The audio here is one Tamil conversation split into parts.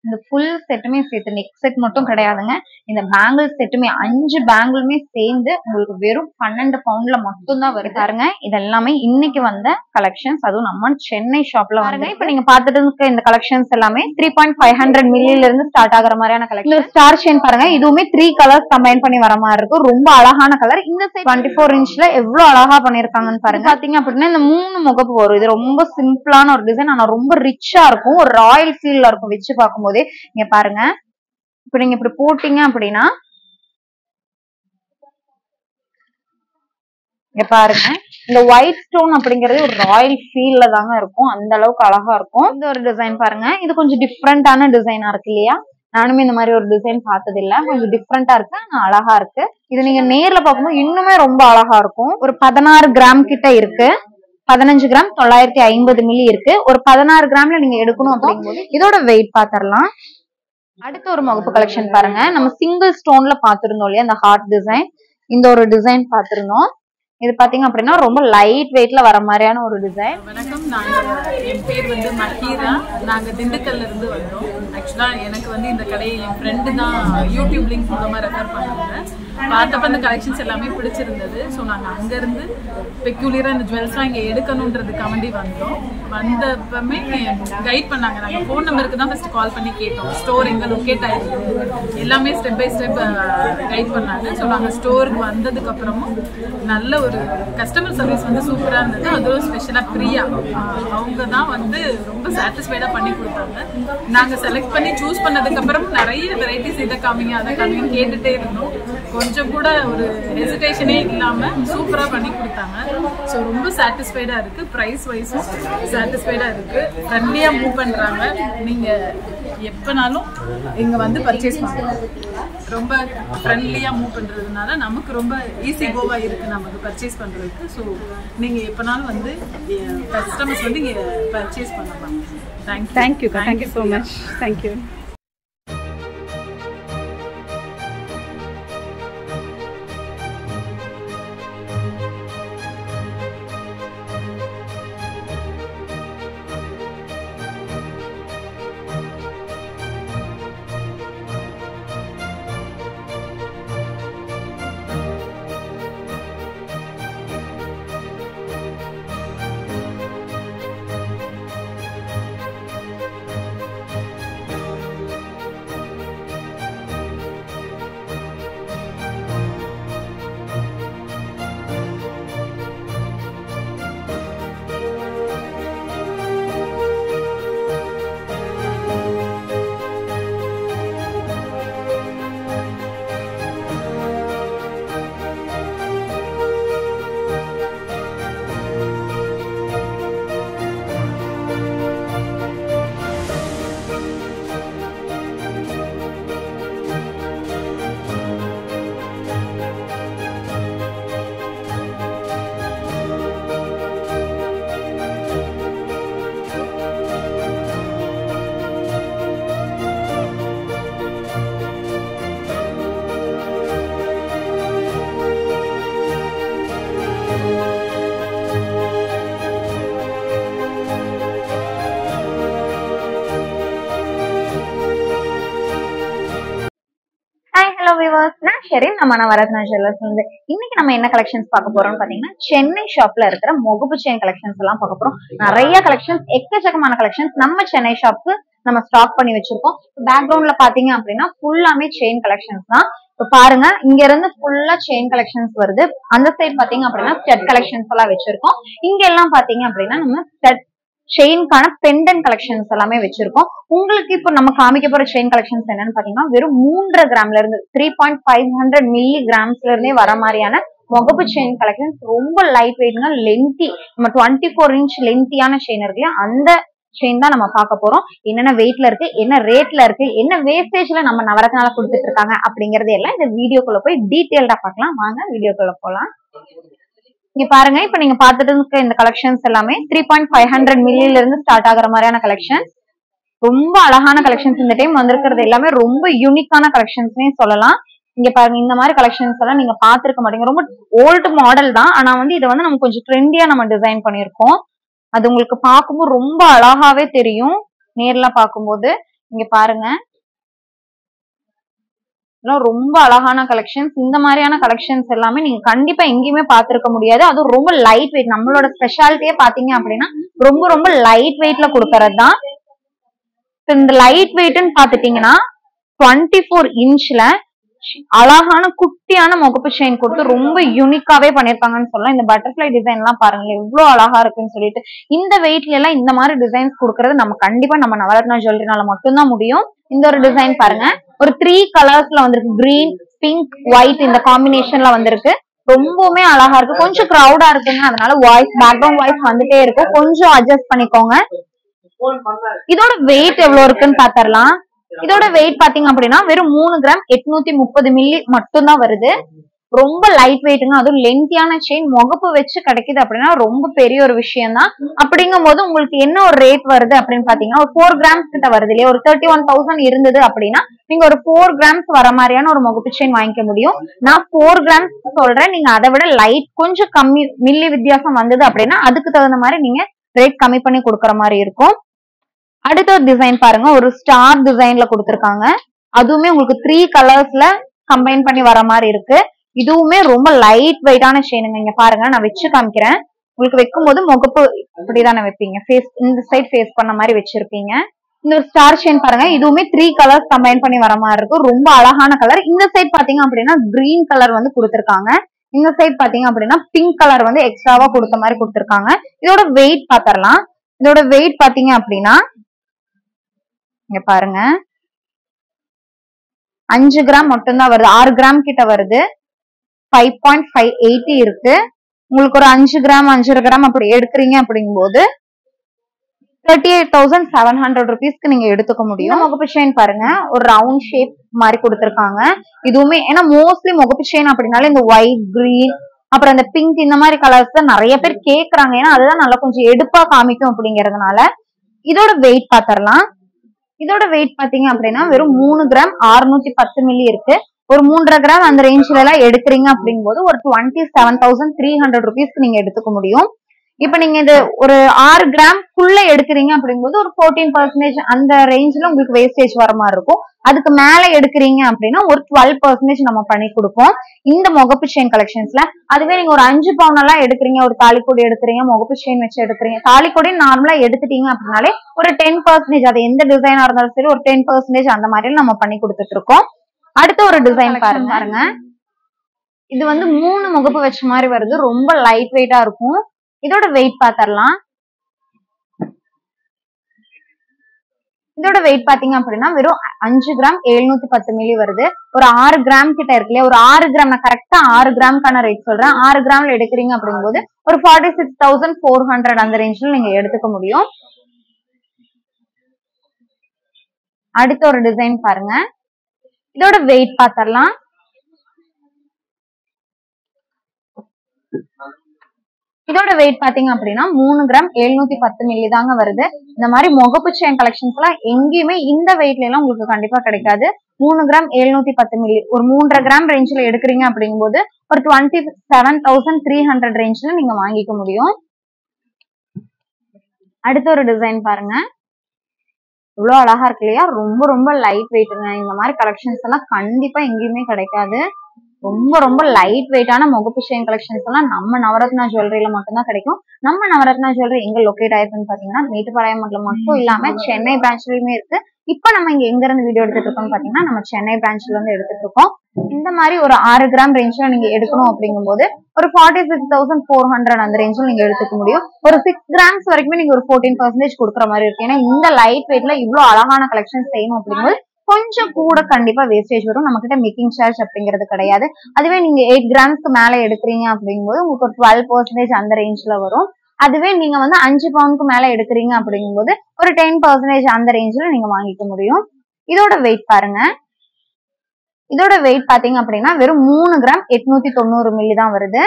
இந்த ஃபுல் செட்டுமே சேர்த்து நெக் செட் மட்டும் கிடையாதுங்க. இந்த பேங்கிள் செட்டுமே 5 பேங்கிளுமே சேர்ந்து உங்களுக்கு வெறும் 12 பவுண்ட்ல மட்டும் தான் வருது. பாருங்க இது எல்லாமே இன்னைக்கு வந்த கலெக்ஷன்ஸ், அதுவும் நம்ம சென்னை ஷாப்ல பாருங்க. இப்ப நீங்க பாத்துட்டு இருக்க இந்த கலெக்ஷன்ஸ் எல்லாமே 3.500 மில்லில இருந்து ஸ்டார்ட் ஆகுற மாதிரியான கலெக்ஷன். ஸ்டார் செயின் பாருங்க, இதுவுமே 3 கலர்ஸ் கம்பைன் பண்ணி வர மாதிரி இருக்கும். ரொம்ப அழகான கலர். இந்த சைடு 24 இன்ச்ல எவ்வளவு அழகா பண்ணிருக்காங்கன்னு பாருங்க. பாத்தீங்க அப்படின்னா இந்த 3 முகப்பு வரும். இது ரொம்ப சிம்பிளான ஒரு டிசைன், ஆனா ரொம்ப ரிச்சா இருக்கும். ஒரு ராயல் ஃபீல்ல இருக்கும் வச்சு பார்க்கும்போதே. இங்க பாருங்க, இப்ப நீங்க இப்படி போட்டீங்க அப்படின்னா இங்க பாருங்க, இந்த ஒயிட் ஸ்டோன் அப்படிங்கறது ஒரு ராயல் ஃபீல்ல தாங்க இருக்கும். அந்த அளவுக்கு அழகா இருக்கும். இந்த ஒரு டிசைன் பாருங்க, இது கொஞ்சம் டிஃப்ரெண்டான டிசைனா இருக்கு இல்லையா? நானுமே இந்த மாதிரி ஒரு டிசைன் பார்த்தது இல்ல. கொஞ்சம் டிஃப்ரெண்டா இருக்கு, ஆனா அழகா இருக்கு. இது நீங்க நேர்ல பார்க்கும்போது இன்னுமே ரொம்ப அழகா இருக்கும். ஒரு 16 கிராம் கிட்ட இருக்கு. 15 கிராம் 950 மில்லி இருக்கு. ஒரு 16 கிராம்ல நீங்க எடுக்கணும் அப்படிங்கும்போது இதோட வெயிட் பாத்திரலாம். அடுத்த ஒரு முகப்பு கலெக்ஷன் பாருங்க. நம்ம சிங்கிள் ஸ்டோன்ல பாத்திருந்தோம் இல்லையா, இந்த ஹார்ட் டிசைன். இந்த ஒரு டிசைன் பாத்திருந்தோம். இது பாத்தீங்க அப்படின்னா ரொம்ப லைட் வெயிட்ல வர மாதிரியான ஒரு டிசைன். வணக்கம், என் பேர் வந்து மஹீரா. நாங்க திண்டுக்கல்ல இருந்து வந்தோம். ஆக்சுவலா எனக்கு வந்து இந்த கடையை என் ஃப்ரெண்டு தான் யூடியூப் லிங்க் மூலமா ரெஃபர் பண்ணாங்க. பார்த்தப்ப அந்த கலெக்ஷன்ஸ் எல்லாமே பிடிச்சிருந்தது. ஸோ நாங்கள் அங்கேருந்து பெக்யூலியராக இந்த ஜுவல்ஸ்லாம் இங்கே எடுக்கணுன்றதுக்காண்டி வந்தோம். வந்தப்பமே கைட் பண்ணாங்க. நாங்கள் ஃபோன் நம்பருக்கு தான் ஃபஸ்ட்டு கால் பண்ணி கேட்டோம், ஸ்டோர் எங்கே லொக்கேட் ஆகிருக்கு எல்லாமே ஸ்டெப் பை ஸ்டெப் கைட் பண்ணாங்க. ஸோ நாங்கள் ஸ்டோருக்கு வந்ததுக்கப்புறமும் நல்ல ஒரு கஸ்டமர் சர்வீஸ் வந்து சூப்பராக இருந்தது. அதுவும் ஸ்பெஷலாக பிரியா அவங்க தான் வந்து ரொம்ப சாட்டிஸ்ஃபைடாக பண்ணி கொடுத்தாங்க. நாங்கள் செலக்ட் பண்ணி சூஸ் பண்ணதுக்கப்புறம் நிறைய வெரைட்டிஸ் இதை காமிங்க அதை காமிங்கன்னு கேட்டுகிட்டே இருந்தோம். கொஞ்சம் கூட ஒரு ஹெசிடேஷனே இல்லாமல் சூப்பராக பண்ணி கொடுத்தாங்க. ஸோ ரொம்ப சாட்டிஸ்ஃபைடாக இருக்குது. ப்ரைஸ் வைஸும் சாட்டிஸ்ஃபைடாக இருக்குது. ஃப்ரெண்ட்லியாக மூவ் பண்ணுறாங்க. நீங்கள் எப்போனாலும் இங்கே வந்து பர்ச்சேஸ் பண்ணலாம். ரொம்ப ஃப்ரெண்ட்லியாக மூவ் பண்ணுறதுனால நமக்கு ரொம்ப ஈஸி கோவாக இருக்குது நமக்கு பர்ச்சேஸ் பண்ணுறதுக்கு. ஸோ நீங்கள் எப்போனாலும் வந்து கஸ்டமர்ஸ் வந்து இங்கே பர்ச்சேஸ் பண்ணலாம். Thank you so much. தேங்க்யூ. நான் ஷெரின், நம்ம நவரத்னா ஜுவல்லர்ஸ் வந்து இன்னைக்கு நம்ம என்ன கலெக்ஷன்ஸ் பார்க்க போறோம்னு பாத்தீங்கன்னா சென்னை ஷாப்ல இருக்கிற முகப்பு செயின் கலெக்ஷன்ஸ் எல்லாம் பார்க்க போறோம். நிறைய கலெக்ஷன்ஸ், எக்கச்சக்கமான கலெக்ஷன்ஸ் நம்ம சென்னை ஷாப்க்கு நம்ம ஸ்டாக் பண்ணி வச்சிருக்கோம். பேக்ரவுண்ட்ல பாத்தீங்க அப்படின்னா ஃபுல்லாமே செயின் கலெக்ஷன்ஸ் தான். இப்ப பாருங்க, இங்க இருந்து ஃபுல்லா செயின் கலெக்ஷன்ஸ் வருது. அந்த சைட் பாத்தீங்க அப்படின்னா ஸ்டட் கலெக்ஷன்ஸ் எல்லாம் வச்சிருக்கோம். இங்க எல்லாம் பாத்தீங்க அப்படின்னா நம்ம ஸ்டட் செயின்கான பெண்டன் கலெக்ஷன்ஸ் எல்லாமே வச்சிருக்கோம். உங்களுக்கு இப்ப நம்ம காமிக்க போற செயின் கலெக்ஷன்ஸ் என்னன்னு பாத்தீங்கன்னா வெறும் 3.5 கிராம்ல இருந்து 3.500 மில்லி கிராம்ஸ்ல இருந்தே வர மாதிரியான முகப்பு செயின் கலெக்ஷன்ஸ். ரொம்ப லைட் வெயிட்ங்க, லென்த்தி. நம்ம 24 இன்ச் லென்த்தியான செயின் இருக்கு இல்லையா, அந்த செயின் தான் நம்ம பார்க்க போறோம். என்னென்ன வெயிட்ல இருக்கு, என்ன ரேட்ல இருக்கு, என்ன வேஸ்டேஜ்ல நம்ம நவரத்னால கொடுத்துட்டு இருக்காங்க அப்படிங்கறது எல்லாம் இந்த வீடியோக்குள்ள போய் டீடைல்டா பார்க்கலாம். வாங்க வீடியோக்குள்ள போலாம். இங்க பாருங்க, இப்ப நீங்க பாத்துட்டு இருக்க இந்த கலெக்ஷன்ஸ் எல்லாமே 3.500 மில்லில இருந்து ஸ்டார்ட் ஆகுற மாதிரியான கலெக்ஷன்ஸ். ரொம்ப அழகான கலெக்ஷன்ஸ். இந்த டைம் வந்திருக்கிறது எல்லாமே ரொம்ப யூனிக்கான கலெக்ஷன்ஸ்னே சொல்லலாம். இங்க பாருங்க, இந்த மாதிரி கலெக்ஷன்ஸ் எல்லாம் நீங்க பாத்துருக்க மாட்டீங்க. ரொம்ப ஓல்டு மாடல் தான், ஆனா வந்து இதை வந்து நம்ம கொஞ்சம் ட்ரெண்டியா நம்ம டிசைன் பண்ணிருக்கோம். அது உங்களுக்கு பார்க்கும்போது ரொம்ப அழகாவே தெரியும் நேர்ல பார்க்கும்போது. இங்க பாருங்க, ரொம்ப அழகான கலெக்ஷன்ஸ். இந்த மாதிரியான கலெக்ஷன்ஸ் எல்லாமே நீங்க கண்டிப்பா எங்கேயுமே பாத்திருக்க முடியாது. அதுவும் ரொம்ப லைட் வெயிட். நம்மளோட ஸ்பெஷாலிட்டியே பாத்தீங்க அப்படின்னா ரொம்ப ரொம்ப லைட் வெயிட்ல கொடுக்கறது தான். இந்த லைட் வெயிட்னு பாத்துட்டீங்கன்னா 24 இன்ச்ல அழகான குட்டியான முகப்பு செயின் கொடுத்து ரொம்ப யூனிக்காவே பண்ணிருக்காங்கன்னு சொல்லலாம். இந்த பட்டர்ஃபிளை டிசைன் எல்லாம் பாருங்க எவ்வளவு அழகா இருக்குன்னு சொல்லிட்டு. இந்த வெயிட்ல எல்லாம் இந்த மாதிரி டிசைன்ஸ் கொடுக்கறது நம்ம கண்டிப்பா நம்ம நவரத்னா ஜுவல்லரினால மட்டும்தான் முடியும். இந்த ஒரு டிசைன் பாருங்க, ஒரு 3 கலர்ஸ்ல வந்திருக்கு. கிரீன், பிங்க், ஒயிட் இந்த காம்பினேஷன்ல வந்திருக்கு. ரொம்பவுமே அழகா இருக்கு. கொஞ்சம் கிரௌடா இருக்குங்க, அதனால வாய்ஸ் பேக்ரவுண்ட் வாய்ஸ் வந்துட்டே இருக்கும், கொஞ்சம் அட்ஜஸ்ட் பண்ணிக்கோங்க. இதோட வெயிட் எவ்வளவு இருக்குன்னு பாத்திரலாம். இதோட வெயிட் பாத்தீங்க அப்படின்னா வெறும் 3 கிராம் 830 மில்லி மட்டும் தான் வருது. ரொம்ப லைட் வெயிட்டுங்க. அதுவும் லென்த்தியான செயின் முகப்பு வச்சு கிடைக்குது அப்படின்னா ரொம்ப பெரிய ஒரு விஷயம் தான். அப்படிங்கும் போது உங்களுக்கு என்ன ஒரு ரேட் வருது அப்படின்னு பாத்தீங்கன்னா ஒரு 4 கிராம்ஸ் கிட்ட வருது இல்லையா. ஒரு 31,000 இருந்தது அப்படின்னா நீங்க ஒரு 4 கிராம்ஸ் வர மாதிரியான ஒரு முகப்பு செயின் வாங்கிக்க முடியும். நான் 4 கிராம்ஸ் சொல்றேன், நீங்க அதை விட லைட் கொஞ்சம் கம்மி மில்லி வித்தியாசம் வந்தது அப்படின்னா அதுக்கு தகுந்த மாதிரி நீங்க ரேட் கம்மி பண்ணி கொடுக்கற மாதிரி இருக்கும். அடுத்த ஒரு டிசைன் பாருங்க, ஒரு ஸ்டார் டிசைன்ல கொடுத்திருக்காங்க. அதுவுமே உங்களுக்கு 3 கலர்ஸ்ல கம்பைன் பண்ணி வர மாதிரி இருக்கு. இதுவுமே ரொம்ப லைட் வெயிட்டான செயினுங்க. இங்க பாருங்க, நான் வச்சு காமிக்கிறேன். உங்களுக்கு வைக்கும் போது முகப்பு இப்படிதானே வைப்பீங்க, ஃபேஸ் இந்த சைட் ஃபேஸ் பண்ண மாதிரி வச்சிருப்பீங்க. இந்த ஒரு ஸ்டார் செயின் பாருங்க, இதுவுமே 3 கலர்ஸ் கம்பைன் பண்ணி வர மாதிரி இருக்கும். ரொம்ப அழகான கலர். இந்த சைட் பாத்தீங்க அப்படின்னா கிரீன் கலர் வந்து கொடுத்திருக்காங்க. இந்த சைட் பாத்தீங்க அப்படின்னா பிங்க் கலர் வந்து எக்ஸ்ட்ராவா கொடுத்த மாதிரி கொடுத்திருக்காங்க. இதோட வெயிட் பாத்திரலாம். இதோட வெயிட் பாத்தீங்க அப்படின்னா இங்க பாருங்க 5 கிராம் மட்டும்தான் வருது. 6 கிராம் கிட்ட வருது. 5.580 இருக்கு. உங்களுக்கு ஒரு 5 கிராம் 5.5 கிராம் அப்படி எடுக்கிறீங்க அப்படிங்கும் போது 38,700 rupeesக்கு நீங்க எடுத்துக்க முடியும். முகப்பு செயின் பாருங்க, ஒரு ரவுண்ட் ஷேப் மாதிரி கொடுத்திருக்காங்க. இதுவுமே ஏன்னா மோஸ்ட்லி முகப்பு செயின் அப்படின்னாலே இந்த ஒயிட், கிரீன், அப்புறம் இந்த பிங்க் இந்த மாதிரி கலர்ஸ் தான் நிறைய பேர் கேக்குறாங்க. ஏன்னா அதுதான் நல்லா கொஞ்சம் எடுப்பா காமிக்கும் அப்படிங்கறதுனால. இதோட வெயிட் பாத்திரலாம். இதோட வெயிட் பாத்தீங்க அப்படின்னா வெறும் 3 கிராம் 610 மில்லி இருக்கு. ஒரு 3.5 கிராம் அந்த ரேஞ்ச்ல எல்லாம் எடுக்கிறீங்க அப்படிங்கும் போது ஒரு 27,300 rupeesக்கு நீங்க எடுத்துக்க முடியும். இப்ப நீங்க இது ஒரு 6 கிராம் குள்ள எடுக்கிறீங்க அப்படிங்கும்போது ஒரு 14% அந்த ரேஞ்ச்ல உங்களுக்கு வேஸ்டேஜ் வர மாதிரி இருக்கும். அதுக்கு மேல எடுக்கிறீங்க அப்படின்னா ஒரு 12% நம்ம பண்ணி கொடுப்போம் இந்த முகப்பு செயின் கலெக்ஷன்ஸ்ல. அதுவே நீங்க ஒரு 5 பவுன் எல்லாம் எடுக்கிறீங்க, ஒரு தாலிக்கொடி எடுக்கிறீங்க, முகப்பு செயின் வச்சு எடுக்கிறீங்க, தாலிக்கொடி நார்மலா எடுத்துட்டீங்க அப்படின்னாலே ஒரு 10%, அது எந்த டிசைனா இருந்தாலும் சரி ஒரு 10% அந்த மாதிரி நம்ம பண்ணி கொடுத்துட்டு இருக்கோம். அடுத்த ஒரு டிசைன் பாருங்க, இது வந்து 3 முகப்பு வச்ச மாதிரி வருது. ரொம்ப லைட் வெயிட்டா இருக்கும். இதோட வெயிட் பாத்திரலாம். இதோட வெயிட் பாத்தீங்க அப்படின்னா வெறும் 5 கிராம் 710 மில்லி வருது. ஒரு 6 கிராம் கிட்ட இருக்கு இல்லையா. ஒரு 6 கிராம், நான் கரெக்டா 6 கிராம்க்கான ரேட் சொல்றேன். 6 கிராம்ல எடுக்கிறீங்க அப்படிங்கும்போது ஒரு 46,400 அந்த ரேஞ்ச்ல நீங்க எடுத்துக்க முடியும். அடுத்த ஒரு டிசைன் பாருங்க, இதோட வெயிட் பாத்திரலாம். இதோட வெயிட் பாத்தீங்க அப்படின்னா 3 கிராம் 710 மில்லி தாங்க வருது. இந்த மாதிரி முகப்பு செயின் கலெக்ஷன்ஸ் எல்லாம் எங்கேயுமே இந்த வெயிட்ல எல்லாம் உங்களுக்கு கண்டிப்பா கிடைக்காது. 3 கிராம் 710 மில்லி ஒரு 3.5 கிராம் ரேஞ்ச்ல எடுக்கிறீங்க அப்படிங்கும்போது ஒரு 27,300 ரேஞ்ச்ல நீங்க வாங்கிக்க முடியும். அடுத்த ஒரு டிசைன் பாருங்க, இவ்வளவு அழகா இருக்கு இல்லையா. ரொம்ப ரொம்ப லைட் வெயிட்டுங்க. இந்த மாதிரி கலெக்ஷன்ஸ் எல்லாம் கண்டிப்பா எங்கேயுமே கிடைக்காது. ரொம்ப ரொம்ப லைட் வெயிட்டான முகப்பு செயின் கலெக்ஷன்ஸ் எல்லாம் நம்ம நவரத்னா ஜுவல்லரியில மட்டும்தான் கிடைக்கும். நம்ம நவரத்னா ஜுவல்லரி எங்க லொகேட் ஆயிருக்குன்னு பாத்தீங்கன்னா மேட்டுப்பாளையம்ல மட்டும் இல்லாம சென்னை பிரான்ச்லயுமே இருக்கு. இப்ப நம்ம இங்க எங்க இருந்து வீடியோ எடுத்துட்டு இருக்கோம்னு பாத்தீங்கன்னா நம்ம சென்னை பிரான்ச்ல இருந்து எடுத்துட்டு இருக்கோம். இந்த மாதிரி ஒரு 6 கிராம் ரேஞ்ச்ல நீங்க எடுக்கணும் அப்படிங்கும் போது ஒரு 46,400 அந்த ரேஞ்ச்ல நீங்க எடுத்துக்க முடியும். ஒரு 6 கிராம்ஸ் வரைக்குமே நீங்க ஒரு 14% கொடுக்குற மாதிரி இருக்கு. ஏன்னா இந்த லைட் வெயிட்ல இவ்வளவு அழகான கலெக்ஷன் செய்யணும் அப்படிங்கும்போது கொஞ்சம் கூட கண்டிப்பா வேஸ்டேஜ் வரும். நம்ம கிட்ட மேக்கிங் சார்ஜ் அப்படிங்கிறது கிடையாது. அதுவே நீங்க 8 கிராம்ஸ்க்கு மேல எடுக்கிறீங்க அப்படிங்கும்போது உங்களுக்கு ஒரு 12% அந்த ரேஞ்ச்ல வரும். அதுவே நீங்க வந்து 5 பவுனுக்கு மேல எடுக்கிறீங்க அப்படிங்கும்போது ஒரு 10% அந்த ரேஞ்ச்ல நீங்க வாங்கிக்க முடியும். இதோட வெயிட் பாருங்க, இதோட வெயிட் பாத்தீங்க அப்படின்னா வெறும் 3 கிராம் 890 மில்லி தான் வருது.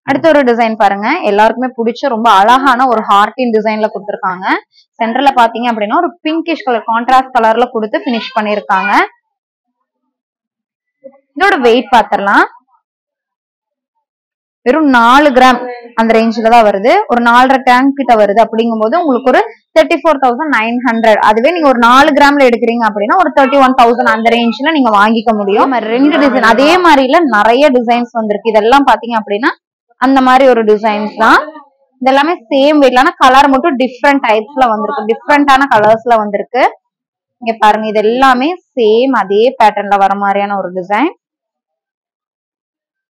அடுத்த ஒரு டிசைன் பாருங்க, எல்லாருக்குமே பிடிச்ச ரொம்ப அழகான ஒரு ஹார்டின் டிசைன்ல கொடுத்திருக்காங்க. சென்டர்ல பாத்தீங்க அப்படின்னா ஒரு பிங்கிஷ் கலர் கான்ட்ராஸ்ட் கலர்ல கொடுத்து பினிஷ் பண்ணிருக்காங்க. இதோட வெயிட் பாத்திரலாம். வெறும் 4 கிராம் அந்த ரேஞ்சில தான் வருது. ஒரு 4.5 கிராம் கிட்ட வருது. அப்படிங்கும்போது உங்களுக்கு ஒரு 34,900. அதுவே நீங்க ஒரு 4 கிராம்ல எடுக்கிறீங்க அப்படின்னா ஒரு 31,000 அந்த ரேஞ்ச்ல நீங்க வாங்கிக்க முடியும். 2 டிசைன் அதே மாதிரில நிறைய டிசைன்ஸ் வந்திருக்கு. இதெல்லாம் பாத்தீங்க அப்படின்னா அந்த மாதிரி ஒரு டிசைன்ஸ் தான். இதெல்லாமே சேம் வெயிட்ல, ஆனா கலர் மட்டும் டிஃப்ரெண்ட் டைப்ஸ்ல வந்திருக்கு, டிஃப்ரெண்டான கலர்ஸ்ல வந்திருக்கு. இங்க பாருங்க, இது எல்லாமே சேம் அதே பேட்டர்ன்ல வர மாதிரியான ஒரு டிசைன்.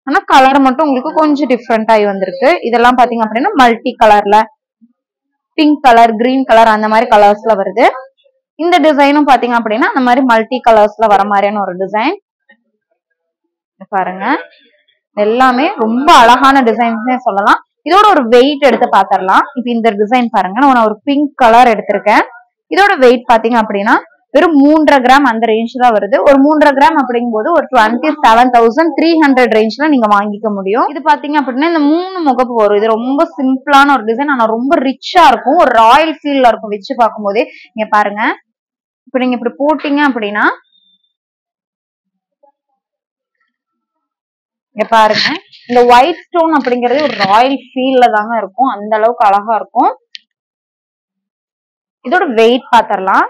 ஆனா கலர் மட்டும் உங்களுக்கு கொஞ்சம் டிஃப்ரெண்ட் ஆகி வந்திருக்கு. இதெல்லாம் பாத்தீங்க அப்படின்னா மல்டி கலர்ல, பிங்க் கலர், கிரீன் கலர் அந்த மாதிரி கலர்ஸ்ல வருது. இந்த டிசைனும் பாத்தீங்க அப்படின்னா அந்த மாதிரி மல்டி கலர்ஸ்ல வர மாதிரியான ஒரு டிசைன். பாருங்க, எல்லாமே ரொம்ப அழகான டிசைன்ஸ்னே சொல்லலாம். இதோட ஒரு வெயிட் எடுத்து பாத்திரலாம். இப்ப இந்த டிசைன் பாருங்க, நான் ஒரு பிங்க் கலர் எடுத்திருக்கேன். இதோட வெயிட் பாத்தீங்க அப்படின்னா வெறும் 3.5 கிராம் அந்த ரேஞ்ச் தான் வருது. ஒரு 3.5 கிராம் அப்படிங்கும் போது ஒரு 27,300 ரேஞ்ச்ல நீங்க வாங்கிக்க முடியும். இது பாத்தீங்க அப்படின்னா இந்த 3 முகப்பு வரும். இது ரொம்ப சிம்பிளான ஒரு டிசைன், ஆனா ரொம்ப ரிச்சா இருக்கும், ஒரு ராயல் ஃபீல்ல இருக்கும் வச்சு பார்க்கும் போதே. இங்க பாருங்க, இப்ப நீங்க இப்படி போட்டீங்க அப்படின்னா இங்க பாருங்க, இந்த ஒயிட் ஸ்டோன் அப்படிங்கறது ஒரு ராயல் ஃபீல்ல தாங்க இருக்கும், அந்த அளவுக்கு அழகா இருக்கும். இதோட வெயிட் பாத்திரலாம்.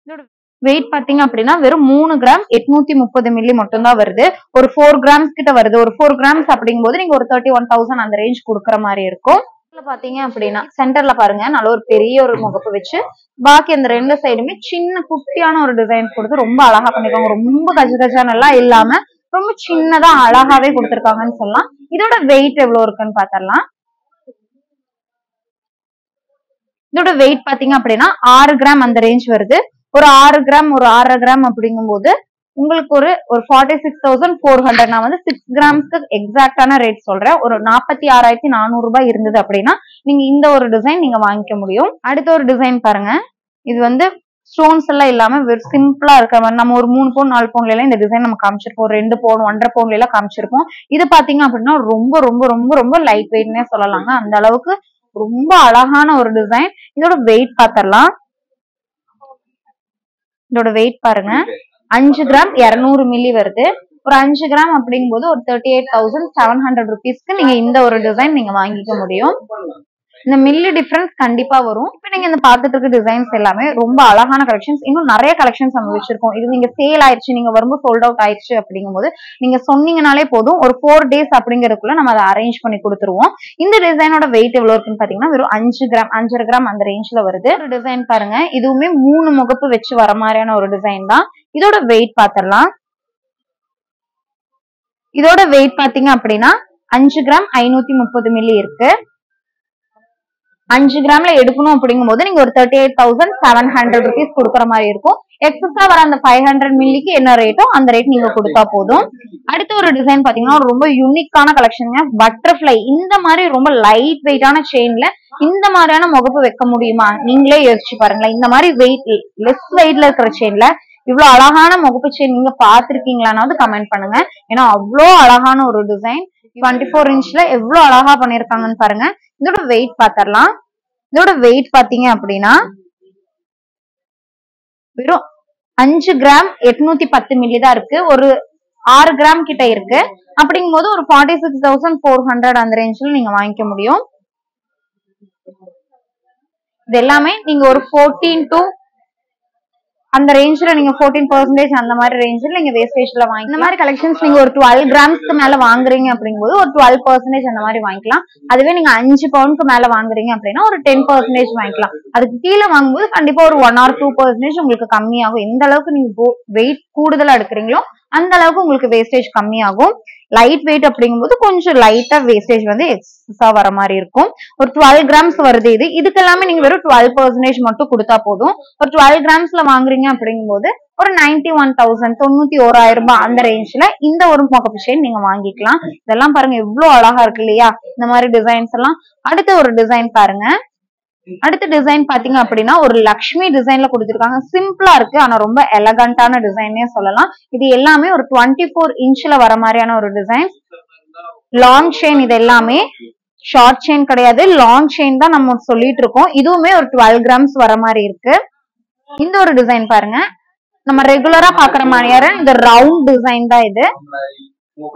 இதோட வெயிட் பாத்தீங்க அப்படின்னா வெறும் 3 கிராம் 830 மில்லி மட்டும் தான் வருது. ஒரு 4 கிராம்ஸ் கிட்ட வருது. ஒரு 4 கிராம்ஸ் அப்படிங்கும் போது நீங்க ஒரு 31,000 அந்த ரேஞ்ச் கொடுக்குற மாதிரி இருக்கும். பாத்தீங்க அப்படின்னா சென்டர்ல பாருங்க, நல்ல ஒரு பெரிய ஒரு முகப்பு வச்சு பாக்கி அந்த 2 சைடுமே சின்ன குட்டியான ஒரு டிசைன் கொடுத்து ரொம்ப அழகா பண்ணிருக்காங்க. ரொம்ப கஜகஜான எல்லாம் இல்லாம ரொம்ப சின்னதா அழகாவே கொடுத்திருக்காங்கன்னு சொல்லலாம். இதோட வெயிட் எவ்வளவு இருக்குன்னு பாத்திரலாம். இதோட வெயிட் பாத்தீங்க அப்படின்னா 6 கிராம் அந்த ரேஞ்ச் வருது. ஒரு 6 கிராம் ஒரு 6.5 கிராம் அப்படிங்கும் போது உங்களுக்கு ஒரு 46,400. நான் வந்து 6 கிராம்ஸ்க்கு எக்ஸாக்டான ரேட் சொல்றேன். ஒரு 46,400 ரூபாய் இருந்தது அப்படின்னா நீங்க இந்த ஒரு டிசைன் நீங்க வாங்கிக்க முடியும். அடுத்த ஒரு டிசைன் பாருங்க, இது வந்து ஸ்டோன்ஸ் எல்லாம் இல்லாம வெறும் சிம்பிளா இருக்க மாதிரி. நம்ம ஒரு 3 பவுன் 4 பவுன்ல எல்லாம் இந்த டிசைன் நம்ம காமிச்சிருப்போம். 2 பவுன் 1.5 பவுன்ல எல்லாம் காமிச்சிருப்போம். இது பாத்தீங்க அப்படின்னா ரொம்ப ரொம்ப ரொம்ப ரொம்ப லைட் வெயிட்னே சொல்லலாங்க. அந்த அளவுக்கு ரொம்ப அழகான ஒரு டிசைன். இதோட வெயிட் பாத்திரலாம். இதோட வெயிட் பாருங்க, 5 கிராம் 200 மில்லி வருது. ஒரு 5 கிராம் அப்படிங்கும் போது ஒரு 38,700 ருபீஸ்க்கு நீங்க இந்த ஒரு டிசைன் நீங்க வாங்கிக்க முடியும். இந்த மில்லி டிஃபரன்ஸ் கண்டிப்பா வரும். இப்ப நீங்க இந்த பாத்துட்டு இருக்க டிசைன்ஸ் எல்லாமே ரொம்ப அழகான கலெக்ஷன்ஸ். இன்னும் நிறைய கலெக்ஷன்ஸ் நம்ம வச்சிருக்கோம். இது நீங்க சேல் ஆயிடுச்சு, நீங்க வரும்போது சோல்ட் அவுட் ஆயிடுச்சு அப்படிங்கும் போது நீங்க சொன்னீங்கனாலே போதும், ஒரு 4 டேஸ் அப்படிங்கறதுக்குள்ள நம்ம அதை அரேஞ்ச் பண்ணி கொடுத்துருவோம். இந்த டிசைனோட வெயிட் எவ்வளவு இருக்குன்னு பாத்தீங்கன்னா வெறும் 5 கிராம் 5.5 கிராம் அந்த ரேஞ்ச்ல வருது. ஒரு டிசைன் பாருங்க, இதுவுமே 3 முகப்பு வச்சு வர மாதிரியான ஒரு டிசைன் தான். இதோட வெயிட் பாத்திரலாம். இதோட வெயிட் பாத்தீங்க அப்படின்னா 5 கிராம் 530 மில்லி இருக்கு. 5 கிராம்ல எடுக்கணும் அப்படிங்கும் போது நீங்க ஒரு 38,700 ருபீஸ் கொடுக்குற மாதிரி இருக்கும். எக்ஸஸா வர அந்த 500 மில்லிக்கு என்ன ரேட்டோ அந்த ரேட் நீங்க கொடுத்தா போதும். அடுத்த ஒரு டிசைன் பாத்தீங்கன்னா ரொம்ப யூனிக்கான கலெக்ஷன். பட்டர்ஃபிளை இந்த மாதிரி ரொம்ப லைட் வெயிட்டான செயின்ல இந்த மாதிரியான முகப்பு வைக்க முடியுமா? நீங்களே யோசிச்சு பாருங்களேன். இந்த மாதிரி வெயிட் லெஸ் வெயிட்ல இருக்கிற செயின்ல இவ்வளவு அழகான முகப்பு செயின் நீங்க பாத்திருக்கீங்களானாவது கமெண்ட் பண்ணுங்க. ஏன்னா அவ்வளோ அழகான ஒரு டிசைன் 24 இன்ச்ல எவ்வளவு அழகா பண்ணிருக்காங்கன்னு பாருங்க. இதோட வெயிட் பாத்திரலாம். இதோட வெயிட் பாத்தீங்க அப்படின்னா வெறும் 5 கிராம் 810 மில்லி தான் இருக்கு. ஒரு 6 கிராம் கிட்ட இருக்கு. அப்படிங்கும் போது ஒரு 46,400 அந்த ரேஞ்ச்ல நீங்க வாங்கிக்க முடியும். இது எல்லாமே நீங்க ஒரு 14 to அந்த ரேஞ்ச்ல நீங்க 14% அந்த மாதிரி ரேஞ்ச்ல நீங்க வேஸ்டேஜ்ல வாங்கி இந்த மாதிரி கலெக்ஷன்ஸ் நீங்க ஒரு 12 கிராம்ஸ்க்கு மேல வாங்குறீங்க அப்படிங்கும்போது ஒரு 12% அந்த மாதிரி வாங்கிக்கலாம். அதுவே நீங்க 5 பவுனுக்கு மேல வாங்குறீங்க அப்படின்னா ஒரு 10% வாங்கிக்கலாம். அதுக்கு கீழே வாங்கும்போது கண்டிப்பா ஒரு 1 or 2% உங்களுக்கு கம்மியாகும். எந்த அளவுக்கு நீங்க வெயிட் கூடுதலா எடுக்கிறீங்களோ அந்த அளவுக்கு உங்களுக்கு வேஸ்டேஜ் கம்மியாகும். லைட் வெயிட் அப்படிங்கும்போது கொஞ்சம் லைட்டா வேஸ்டேஜ் வந்து எக்ஸஸா வர மாதிரி இருக்கும். ஒரு 12 கிராம்ஸ் வருது. இதுக்கு எல்லாமே நீங்க வெறும் 12% மட்டும் கொடுத்தா போதும். ஒரு 12 கிராம்ஸ்ல வாங்குறீங்க அப்படிங்கும் போது ஒரு 91,000 91,000 ரூபாய் அந்த ரேஞ்ச்ல இந்த ஒரு முகப்பு செயின் நீங்க வாங்கிக்கலாம். இதெல்லாம் பாருங்க எவ்வளவு அழகா இருக்கு இல்லையா? இந்த மாதிரி டிசைன்ஸ் எல்லாம். அடுத்த ஒரு டிசைன் பாருங்க. அடுத்த டிசைன் பாத்தீங்க அப்படின்னா ஒரு லக்ஷ்மி டிசைன்ல கொடுத்திருக்காங்க. சிம்பிளா இருக்கு, ஆனா ரொம்ப எலகண்டான டிசைன்னே சொல்லலாம். இது எல்லாமே ஒரு 24 இன்ச்ல வர மாதிரியான ஒரு டிசைன். லாங் செயின், இது எல்லாமே ஷார்ட் செயின் கிடையாது, லாங் செயின் தான் நம்ம சொல்லிட்டு இருக்கோம். இதுவுமே ஒரு 12 கிராம்ஸ் வர மாதிரி இருக்கு. இந்த ஒரு டிசைன் பாருங்க, நம்ம ரெகுலரா பாக்குற மாதிரியான இந்த ரவுண்ட் டிசைன் தான் இது.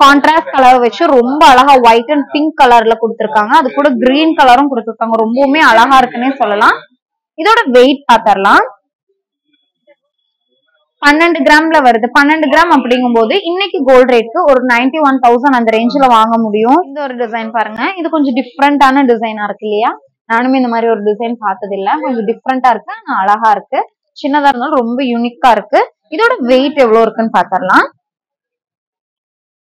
கான்ட்ராஸ்ட் கலர் வச்சு ரொம்ப அழகா ஒயிட் அண்ட் பிங்க் கலர்ல கொடுத்திருக்காங்க. அது கூட கிரீன் கலரும் கொடுத்திருக்காங்க. ரொம்பவுமே அழகா இருக்குன்னே சொல்லலாம். இதோட வெயிட் பாத்திரலாம். 12 கிராம்ல வருது. 12 கிராம் அப்படிங்கும் போது இன்னைக்கு கோல்ட் ரேட்க்கு ஒரு 91,000 அந்த ரேஞ்சில வாங்க முடியும். இந்த ஒரு டிசைன் பாருங்க. இது கொஞ்சம் டிஃப்ரெண்டான டிசைனா இருக்கு இல்லையா? நானுமே இந்த மாதிரி ஒரு டிசைன் பார்த்தது இல்ல. கொஞ்சம் டிஃப்ரெண்டா இருக்கு. ஆனா அழகா இருக்கு. சின்னதா இருந்தாலும் ரொம்ப யூனிக்கா இருக்கு. இதோட வெயிட் எவ்வளவு இருக்குன்னு பாத்திரலாம்.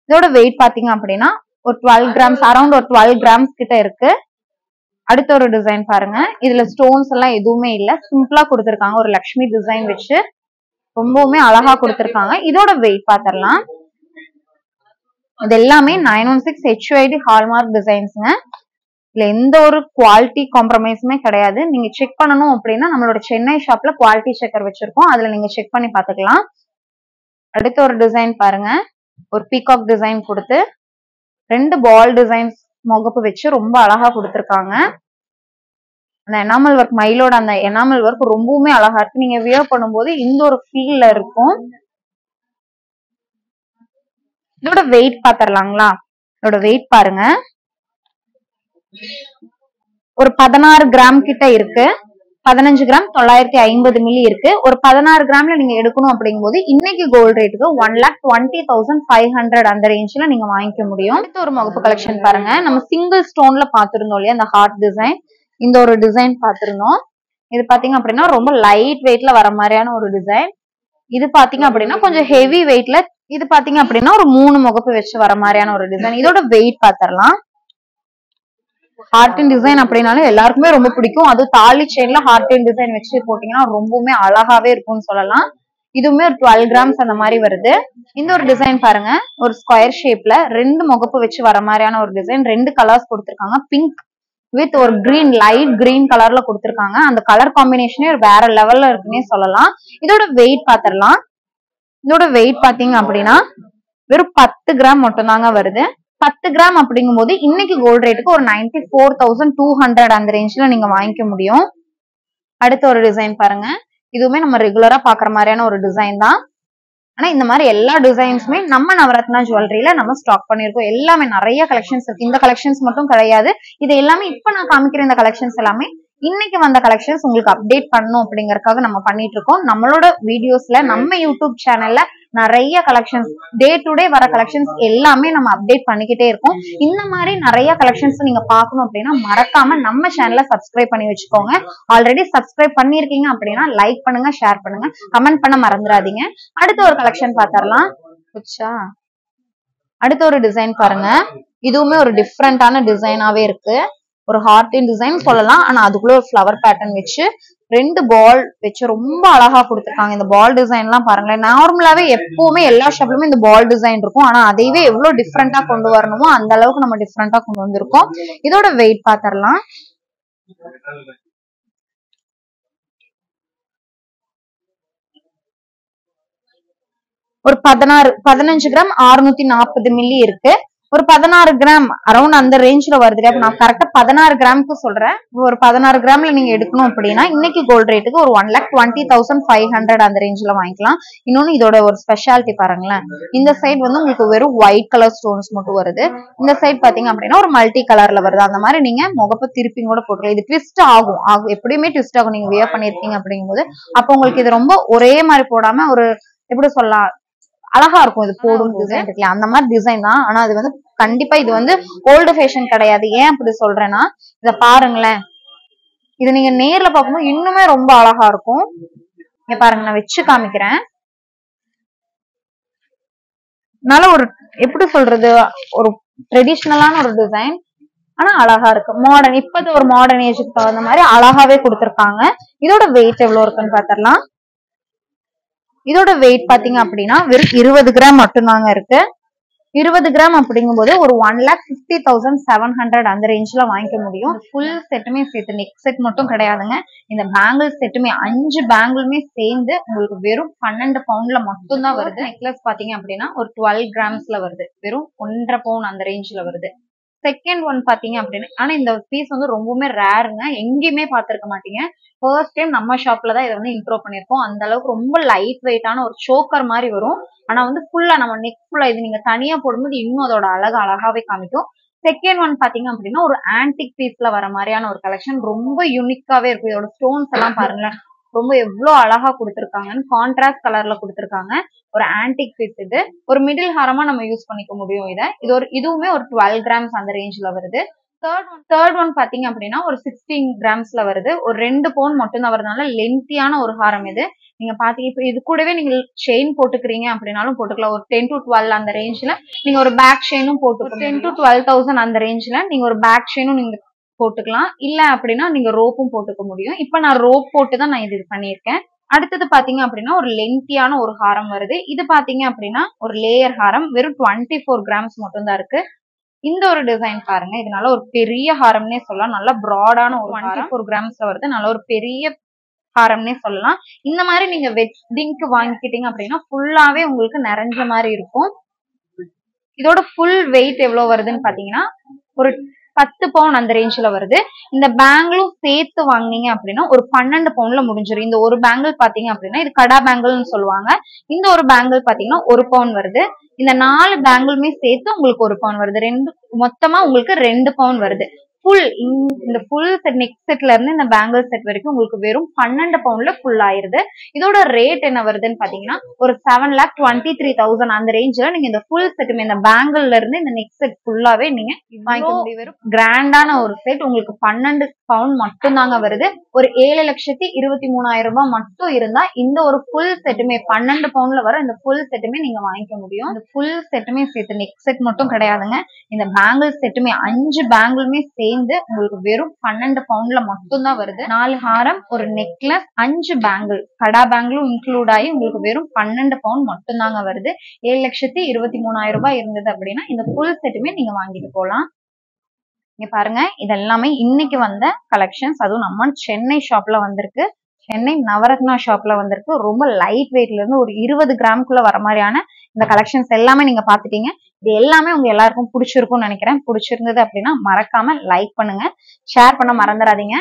இதோட வெயிட் பாத்தீங்க அப்படின்னா ஒரு 12 கிராம்ஸ், அரௌண்ட் ஒரு 12 கிராம்ஸ் கிட்ட இருக்கு. அடுத்த ஒரு டிசைன் பாருங்க. இதுல ஸ்டோன்ஸ் எல்லாம் எதுவுமே இல்ல. சிம்பிளா கொடுத்திருக்காங்க. ஒரு லக்ஷ்மி டிசைன் வச்சு ரொம்பவுமே அழகா கொடுத்திருக்காங்க. இதோட வெயிட் பாத்திரலாம். இது எல்லாமே 916 HUID ஹால்மார்க் டிசைன்ஸ்ங்க. இதுல எந்த ஒரு குவாலிட்டி காம்ப்ரமைஸுமே கிடையாது. நீங்க செக் பண்ணணும் அப்படின்னா நம்மளோட சென்னை ஷாப்ல குவாலிட்டி செக்கர் வச்சிருக்கோம். அதுல நீங்க செக் பண்ணி பாத்துக்கலாம். அடுத்த ஒரு டிசைன் பாருங்க. ஒரு பீகாக் டிசைன் கொடுத்து 2 பால் டிசைன்ஸ் முகப்பு வச்சு ரொம்ப அழகா கொடுத்திருக்காங்க. அந்த எனாமல் ஒர்க், மயிலோட அந்த எனாமல் ஒர்க் ரொம்பவுமே அழகா இருக்கு. நீங்க வியர் பண்ணும்போது இந்த ஒரு ஃபீல்ல இருக்கும். இதோட வெயிட் பாத்திரலாங்களா? இதோட வெயிட் பாருங்க. ஒரு 16 கிராம் கிட்ட இருக்கு. 15 கிராம் 950 மில்லி இருக்கு. ஒரு 16 கிராம்ல நீங்க எடுக்கணும் அப்படிங்கும்போது இன்னைக்கு கோல்ட் ரேட்டுக்கு 1,20,500 அந்த ரேஞ்ச்ல நீங்க வாங்கிக்க முடியும். அடுத்த ஒரு முகப்பு கலெக்ஷன் பாருங்க. நம்ம சிங்கிள் ஸ்டோன்ல பாத்துருந்தோம் இல்லையா? அந்த ஹார்ட் டிசைன். இந்த ஒரு டிசைன் பாத்துருந்தோம். இது பாத்தீங்க அப்படின்னா ரொம்ப லைட் வெயிட்ல வர மாதிரியான ஒரு டிசைன். இது பாத்தீங்க அப்படின்னா கொஞ்சம் ஹெவி வெயிட்ல, இது பாத்தீங்க அப்படின்னா ஒரு 3 முகப்பு வச்சு வர மாதிரியான ஒரு டிசைன். இதோட வெயிட் பாத்திரலாம். ஹார்ட் அண்ட் டிசைன் அப்படின்னாலும் எல்லாருக்குமே ரொம்ப பிடிக்கும். அது தாலி செயின்ல ஹார்ட் அண்ட் டிசைன் வச்சு போட்டீங்கன்னா ரொம்பவுமே அழகாவே இருக்கும்னு சொல்லலாம். இதுவுமே ஒரு 12 கிராம்ஸ் அந்த மாதிரி வருது. இந்த ஒரு டிசைன் பாருங்க. ஒரு ஸ்கொயர் ஷேப்ல 2 முகப்பு வச்சு வர மாதிரியான ஒரு டிசைன். 2 கலர்ஸ் கொடுத்திருக்காங்க. பிங்க் வித் ஒரு கிரீன், லைட் கிரீன் கலர்ல கொடுத்திருக்காங்க. அந்த கலர் காம்பினேஷனே வேற லெவல்ல இருக்குன்னே சொல்லலாம். இதோட வெயிட் பாத்திரலாம். இதோட வெயிட் பாத்தீங்க அப்படின்னா வெறும் 10 கிராம் மட்டும் தாங்க வருது. 10 கிராம் அப்படிங்கும் போது இன்னைக்கு கோல்ட் ரேட்டுக்கு ஒரு 94,200 அந்த ரேஞ்ச்ல நீங்க வாங்கிக்க முடியும். அடுத்த ஒரு டிசைன் பாருங்க. இதுவுமே நம்ம ரெகுலரா பாக்குற மாதிரியான ஒரு டிசைன் தான். ஆனா இந்த மாதிரி எல்லா டிசைன்ஸுமே நம்ம நவரத்னா ஜுவல்லரியில நம்ம ஸ்டாக் பண்ணிருக்கோம். எல்லாமே நிறைய கலெக்ஷன்ஸ் இருக்கு. இந்த கலெக்ஷன்ஸ் மட்டும் கிடையாது. இது எல்லாமே இப்ப நான் காமிக்கிற இந்த கலெக்ஷன்ஸ் எல்லாமே இன்னைக்கு வந்த கலெக்ஷன்ஸ் உங்களுக்கு அப்டேட் பண்ணணும் அப்படிங்கறதுக்காக நம்ம பண்ணிட்டு இருக்கோம். நம்மளோட வீடியோஸ்ல நம்ம யூடியூப் சேனல்ல நிறைய கலெக்ஷன்ஸ், டே டு டே வர கலெக்ஷன்ஸ் எல்லாமே நம்ம அப்டேட் பண்ணிக்கிட்டே இருக்கோம். இந்த மாதிரி நிறைய கலெக்ஷன்ஸ் நீங்க பார்க்கணும் அப்படின்னா மறக்காம நம்ம சேனலை சப்ஸ்கிரைப் பண்ணி வச்சுக்கோங்க. ஆல்ரெடி சப்ஸ்கிரைப் பண்ணிருக்கீங்க அப்படின்னா லைக் பண்ணுங்க, ஷேர் பண்ணுங்க, கமெண்ட் பண்ண மறந்துடாதீங்க. அடுத்த ஒரு கலெக்ஷன் பாத்திரலாம். அடுத்த ஒரு டிசைன் பாருங்க. இதுவுமே ஒரு டிஃப்ரெண்டான டிசைனாவே இருக்கு. ஒரு ஹார்டின் டிசைன் சொல்லலாம். ஆனா அதுக்குள்ள ஒரு ஃபிளவர் பேட்டர்ன் வச்சு 2 பால் வச்சு ரொம்ப அழகா கொடுத்திருக்காங்க. இந்த பால் டிசைன் எல்லாம் பாருங்களேன். நார்மலாவே எப்பவுமே எல்லா ஷாப்லயுமே இந்த பால் டிசைன் இருக்கும். ஆனா அதையவே எவ்வளவு டிஃப்ரெண்டா கொண்டு வரணுமோ அந்த அளவுக்கு நம்ம டிஃப்ரெண்டா கொண்டு வந்திருக்கோம். இதோட வெயிட் பாத்திரலாம். ஒரு 15 கிராம் 640 மில்லி இருக்கு. ஒரு 16 கிராம் அரௌண்ட் அந்த ரேஞ்ச்ல வருது. அப்ப நான் கரெக்டா 16 கிராமுக்கு சொல்றேன். ஒரு 16 கிராம்ல நீங்க எடுக்கணும் அப்படின்னா இன்னைக்கு கோல்ட் ரேட்டுக்கு ஒரு 1,20,500 அந்த ரேஞ்ச்ல வாங்கிக்கலாம். இன்னொன்னு இதோட ஒரு ஸ்பெஷாலிட்டி பாருங்களேன். இந்த சைட் வந்து உங்களுக்கு வெறும் ஒயிட் கலர் ஸ்டோன்ஸ் மட்டும் வருது. இந்த சைட் பாத்தீங்க அப்படின்னா ஒரு மல்டி கலர்ல வருது. அந்த மாதிரி நீங்க முகப்ப திருப்பி கூட போட்டுக்கலாம். இது ட்விஸ்ட் ஆகும், எப்படியுமே ட்விஸ்ட் ஆகும் நீங்க வியர் பண்ணிருக்கீங்க அப்படிங்கும்போது. அப்ப உங்களுக்கு இது ரொம்ப ஒரே மாதிரி போடாம ஒரு எப்படி சொல்லலாம், அழகா இருக்கும். இது போடும் டிசைன் இருக்குல்ல, அந்த மாதிரி டிசைன் தான். ஆனா அது வந்து கண்டிப்பா இது வந்து ஓல்டு ஃபேஷன் கிடையாது. ஏன் அப்படி சொல்றேன்னா இத பாருங்களேன். இது நீங்க நேர்ல பார்க்கும்போது இன்னுமே ரொம்ப அழகா இருக்கும். இங்க பாருங்க, நான் வச்சு காமிக்கிறேன். நல்ல ஒரு எப்படி சொல்றது, ஒரு ட்ரெடிஷ்னலான ஒரு டிசைன். ஆனா அழகா இருக்கு. மாடர்ன், இப்பது ஒரு மாடர்ன் ஏஜுக்கு தகுந்த மாதிரி அழகாவே கொடுத்திருக்காங்க. இதோட வெயிட் எவ்வளவு இருக்குன்னு பாத்திரலாம். இதோட வெயிட் பாத்தீங்க அப்படின்னா வெறும் 20 கிராம் மட்டும்தாங்க இருக்கு. 20 கிராம் அப்படிங்கும்போது ஒரு 1,50,700 அந்த ரேஞ்ச்ல வாங்கிக்க முடியும். ஃபுல் செட்டுமே சேர்த்து, நெக் செட் மட்டும் கிடையாதுங்க. இந்த பேங்கிள் செட்டுமே 5 பேங்கிளுமே சேர்ந்து உங்களுக்கு வெறும் 12 பவுண்ட்ல மட்டும் தான் வருது. நெக்லஸ் பாத்தீங்க அப்படின்னா ஒரு 12 கிராம்ஸ்ல வருது. வெறும் 1.5 பவுன் அந்த ரேஞ்ச்ல வருது. செகண்ட் ஒன் பாத்தீங்க அப்படின்னு, ஆனா இந்த பீஸ் வந்து ரொம்பவுமே ரேருங்க, எங்கேயுமே பாத்திருக்க மாட்டீங்க. ஃபர்ஸ்ட் டைம் நம்ம ஷாப்ல தான் இதை வந்து இன்ட்ரோ பண்ணிருக்கோம். அந்த அளவுக்கு ரொம்ப லைட் வெயிட்டான ஒரு சோக்கர் மாதிரி வரும். ஆனா வந்து ஃபுல்லா நம்ம நெக் ஃபுல்லா இது நீங்க தனியா போடும்போது இன்னும் அதோட அழகாவே காமிக்கும். செகண்ட் ஒன் பாத்தீங்க அப்படின்னா ஒரு ஆன்டிக் பீஸ்ல வர மாதிரியான ஒரு கலெக்ஷன், ரொம்ப யூனிக்காவே இருக்கும். இதோட ஸ்டோன்ஸ் எல்லாம் பாருங்களேன், ரொம்ப எவ்வளவு அழகா கொடுத்திருக்காங்கன்னு, கான்ட்ராஸ்ட் கலர்ல கொடுத்திருக்காங்க. ஒரு ஆன்டிக் பீஸ் இது, ஒரு மிடில் ஹாரமா நம்ம யூஸ் பண்ணிக்க முடியும். இதுவுமே ஒரு 12 கிராம்ஸ் அந்த ரேஞ்ச்ல வருது. தேர்ட் ஒன் பாத்தீங்க அப்படின்னா ஒரு 16 கிராம்ஸ்ல வருது. ஒரு 2 பவுன் மட்டும் தான் வருதுனால லென்த்தியான ஒரு ஹாரம் இது. நீங்க பாத்தீங்க, இப்ப இது கூடவே நீங்க செயின் போட்டுக்கிறீங்க அப்படின்னாலும் போட்டுக்கலாம். ஒரு 10 to 12 அந்த ரேஞ்ச்ல நீங்க ஒரு பேக் செயினும் போட்டு 10 to 12,000 அந்த ரேஞ்ச்ல நீங்க ஒரு பேக் செயினும் நீங்க போட்டுக்கலாம். இல்ல அப்படின்னா நீங்க ரோப்பும் போட்டுக்க முடியும். இப்ப நான் ரோப் போட்டு தான் நான் இது பண்ணியிருக்கேன். அடுத்தது பாத்தீங்க அப்படின்னா ஒரு லென்த்தியான ஒரு ஹாரம் வருது. இது பாத்தீங்க அப்படின்னா ஒரு லேயர் ஹாரம், வெறும் 24 கிராம்ஸ் மட்டும் தான் இருக்கு. இந்த ஒரு டிசைன் பாருங்க, இதனால ஒரு பெரிய ஹாரம்னே சொல்லலாம். நல்லா ப்ராடான ஒரு 24 கிராம்ஸ்ல வருது. நல்ல ஒரு பெரிய ஹாரம்னே சொல்லலாம். இந்த மாதிரி நீங்க வெட்டிங்க்கு வாங்கிக்கிட்டீங்க அப்படின்னா ஃபுல்லாவே உங்களுக்கு நிறைஞ்ச மாதிரி இருக்கும். இதோட ஃபுல் வெயிட் எவ்வளவு வருதுன்னு பாத்தீங்கன்னா ஒரு 10 பவுன் அந்த ரேஞ்ச்ல வருது. இந்த பேங்கிளும் சேர்த்து வாங்கினீங்க அப்படின்னா ஒரு 12 பவுன்ல முடிஞ்சிடும். இந்த ஒரு பேங்கிள் பாத்தீங்க அப்படின்னா இது கடா பேங்கிள்னு சொல்லுவாங்க. இந்த ஒரு பேங்கிள் பாத்தீங்கன்னா 1 பவுன் வருது. இந்த 4 பேங்கிளுமே சேர்த்து உங்களுக்கு 1 பவுன் வருது. மொத்தமா உங்களுக்கு 2 பவுன் வருது. இந்த ஃபுல் செட், நெக் செட்ல இருந்து இந்த பேங்கிள் செட் வரைக்கும் உங்களுக்கு வெறும் 12 பவுன்ல ஃபுல் ஆயிருது. இதோட ரேட் என்ன வருதுன்னு பாத்தீங்கன்னா ஒரு 7,23,000 அந்த ரேஞ்ச்ல நீங்க இந்த ஃபுல் செட்டுமே, இந்த பேங்கிள்ல இருந்து இந்த நெக் செட் ஃபுல்லாவே நீங்க வாங்கிக்க முடியும். வெறும் கிராண்டான ஒரு செட் உங்களுக்கு 12 பவுன் மட்டும் தாங்க வருது. ஒரு 7,23,000 ரூபாய் மட்டும் இருந்தா இந்த ஒரு ஃபுல் செட்டுமே 12 பவுன்ல வர இந்த ஃபுல் செட்டுமே நீங்க வாங்கிக்க முடியும். இந்த ஃபுல் செட்டுமே சேர்த்து நெக் செட் மட்டும் கிடையாதுங்க, இந்த பேங்கிள் செட்டுமே 5 பேங்கிளுமே சேர்ந்து உங்களுக்கு வெறும் 12 பவுன்ல மட்டும் தான் வருது. 4 ஹாரம், ஒரு நெக்லஸ், 5 பேங்கிள், கடா பேங்கிளும் இன்க்ளூட் ஆகி உங்களுக்கு வெறும் 12 பவுன் மட்டும் தாங்க வருது. 7,23,000 ரூபாய் இருந்தது அப்படின்னா இந்த ஃபுல் செட்டுமே நீங்க வாங்கிட்டு போலாம். இங்க பாருங்க, இதெல்லாமே இன்னைக்கு வந்த கலெக்ஷன்ஸ், அதுவும் நம்ம சென்னை ஷாப்ல வந்திருக்கு. சென்னை நவரத்னா ஷாப்ல வந்திருக்கு. ரொம்ப லைட் வெயிட்ல இருந்து ஒரு 20 கிராம்குள்ள வர மாதிரியான இந்த கலெக்ஷன்ஸ் எல்லாமே நீங்க பாத்துட்டீங்க. இது எல்லாமே உங்க எல்லாருக்கும் பிடிச்சிருக்கும்னு நினைக்கிறேன். பிடிச்சிருந்தது அப்படின்னா மறக்காம லைக் பண்ணுங்க, ஷேர் பண்ண மறந்துடாதீங்க.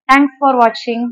தேங்க்ஸ் ஃபார் வாட்சிங்.